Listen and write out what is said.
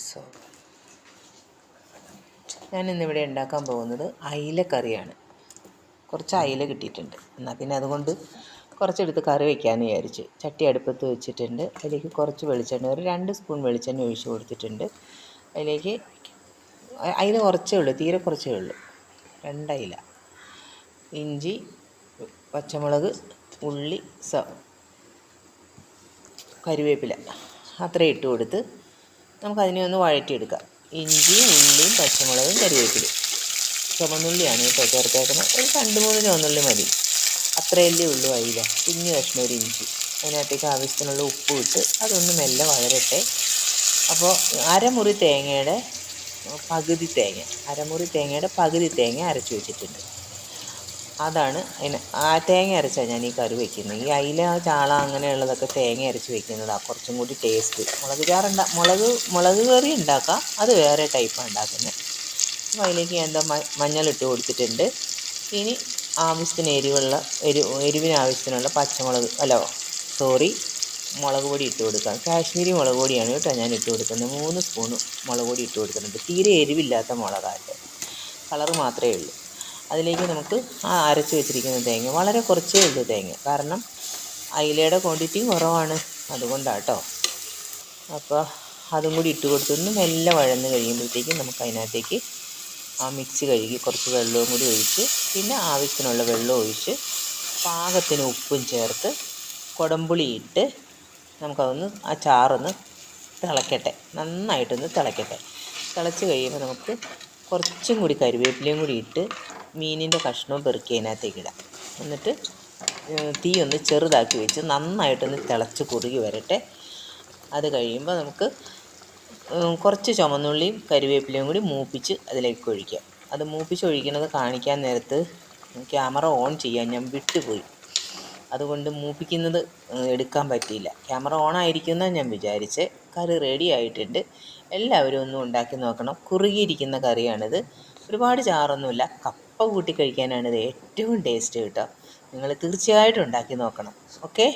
So ഞാനിന്നിവിടെ ഉണ്ടാക്കാൻ പോകുന്നത് അയില കറിയാണ്. കുറച്ച് അയില കിട്ടിയിട്ടുണ്ട്. എന്നാൽ പിന്നെ അതുകൊണ്ട് കുറച്ചെടുത്ത് കറി വയ്ക്കാമെന്ന് വിചാരിച്ച് ചട്ടി അടുപ്പത്ത് വെച്ചിട്ടുണ്ട്. അതിലേക്ക് കുറച്ച് വെളിച്ചെണ്ണ, ഒരു 2 സ്പൂൺ വെളിച്ചെണ്ണ ഒഴിച്ച് കൊടുത്തിട്ടുണ്ട്. അതിലേക്ക് അയില കുറച്ചേ ഉള്ളൂ, തീരെ കുറച്ചേ ഉള്ളൂ, 2 അയില. ഇഞ്ചി, പച്ചമുളക്, ഉള്ളി, കറിവേപ്പില അത്രയും ഇട്ട് കൊടുത്ത് നമുക്കതിനെ ഒന്ന് വഴറ്റിയെടുക്കാം. ഇഞ്ചിയും ഉള്ളിയും പച്ചമുളകും കറിവേപ്പിലയും, ചുവന്നുള്ളിയാണ് കേട്ടോ ചേർത്തേക്കുന്നത്. ഒരു 2-3 ചുവന്നുള്ളി മതി, അത്രയല്ലേ ഉള്ളൂ അയില. കുഞ്ഞ് കഷ്ണം ഒരു ഇഞ്ചി, അതിനകത്തേക്ക് ആവശ്യത്തിനുള്ള ഉപ്പും ഇട്ട് അതൊന്ന് മെല്ലെ വഴരട്ടെ. അപ്പോൾ അരമുറി തേങ്ങയുടെ പകുതി തേങ്ങ അരച്ച് വെച്ചിട്ടുണ്ട്. അതാണ് ആ തേങ്ങ അരച്ചാണ് ഞാൻ ഈ കറി വയ്ക്കുന്നത്. ഈ അയില, ചാള അങ്ങനെയുള്ളതൊക്കെ തേങ്ങ അരച്ച് വയ്ക്കുന്നതാണ് കുറച്ചും കൂടി ടേസ്റ്റ്. മുളക് കറി ഉണ്ടാക്കാം, അത് വേറെ ടൈപ്പാണ് ഉണ്ടാക്കുന്നത്. അപ്പോൾ അതിലേക്ക് ഞാൻ മഞ്ഞളിട്ട് കൊടുത്തിട്ടുണ്ട്. ഇനി ആവശ്യത്തിന് എരിവിന് ആവശ്യത്തിനുള്ള മുളക് പൊടി ഇട്ട് കൊടുക്കാം. കാശ്മീരി മുളക് പൊടിയാണ് കേട്ടോ ഞാൻ ഇട്ട് കൊടുക്കുന്നത്. 3 സ്പൂണ് മുളക് പൊടി ഇട്ട് കൊടുക്കുന്നുണ്ട്. തീരെ എരിവില്ലാത്ത മുളകായിട്ട്, കളറ് മാത്രമേ ഉള്ളൂ. അതിലേക്ക് നമുക്ക് ആ അരച്ച് വെച്ചിരിക്കുന്ന തേങ്ങ, വളരെ കുറച്ചേ ഉള്ളൂ തേങ്ങ, കാരണം അയിലയുടെ ക്വാണ്ടിറ്റിയും കുറവാണ്, അതുകൊണ്ടാണ് കേട്ടോ. അപ്പോൾ അതും കൂടി ഇട്ട് കൊടുത്തൊന്ന് മെല്ലെ വഴന്ന് കഴിയുമ്പോഴത്തേക്കും നമുക്ക് അതിനകത്തേക്ക് ആ മിക്സി കഴുകി കുറച്ച് വെള്ളവും കൂടി ഒഴിച്ച്, പിന്നെ ആവശ്യത്തിനുള്ള വെള്ളം ഒഴിച്ച്, പാകത്തിന് ഉപ്പും ചേർത്ത്, കുടംപുളി ഇട്ട് നമുക്കതൊന്ന് ആ ചാറൊന്ന് തിളയ്ക്കട്ടെ, നന്നായിട്ടൊന്ന് തിളയ്ക്കട്ടെ. തിളച്ച് കഴിയുമ്പോൾ നമുക്ക് കുറച്ചും കൂടി കറിവേപ്പിലയും കൂടി ഇട്ട് മീനിൻ്റെ കഷ്ണവും പെറുക്കി അതിനകത്തേക്ക് ഇടാം. എന്നിട്ട് തീ ഒന്ന് ചെറുതാക്കി വെച്ച് നന്നായിട്ടൊന്ന് തിളച്ച് കുറുകി വരട്ടെ. അത് കഴിയുമ്പോൾ നമുക്ക് കുറച്ച് ചുവന്നുള്ളിയും കറിവേപ്പിലയും കൂടി മൂപ്പിച്ച് അതിലേക്ക് ഒഴിക്കാം. അത് മൂപ്പിച്ചൊഴിക്കുന്നത് കാണിക്കാൻ നേരത്ത് ക്യാമറ ഓൺ ചെയ്യാൻ ഞാൻ വിട്ടുപോയി, അതുകൊണ്ട് മൂപ്പിക്കുന്നത് എടുക്കാൻ പറ്റിയില്ല. ക്യാമറ ഓൺ ആയിരിക്കുമെന്നാണ് ഞാൻ വിചാരിച്ച്. കറി റെഡി ആയിട്ടുണ്ട്. എല്ലാവരും ഒന്നും ഉണ്ടാക്കി നോക്കണം. കുറുകിയിരിക്കുന്ന കറിയാണിത്, ഒരുപാട് ചാറൊന്നുമില്ല. കപ്പ കൂട്ടി കഴിക്കാനാണിത് ഏറ്റവും ടേസ്റ്റ് കേട്ടോ. നിങ്ങൾ തീർച്ചയായിട്ടും ഉണ്ടാക്കി നോക്കണം. ഓക്കെ.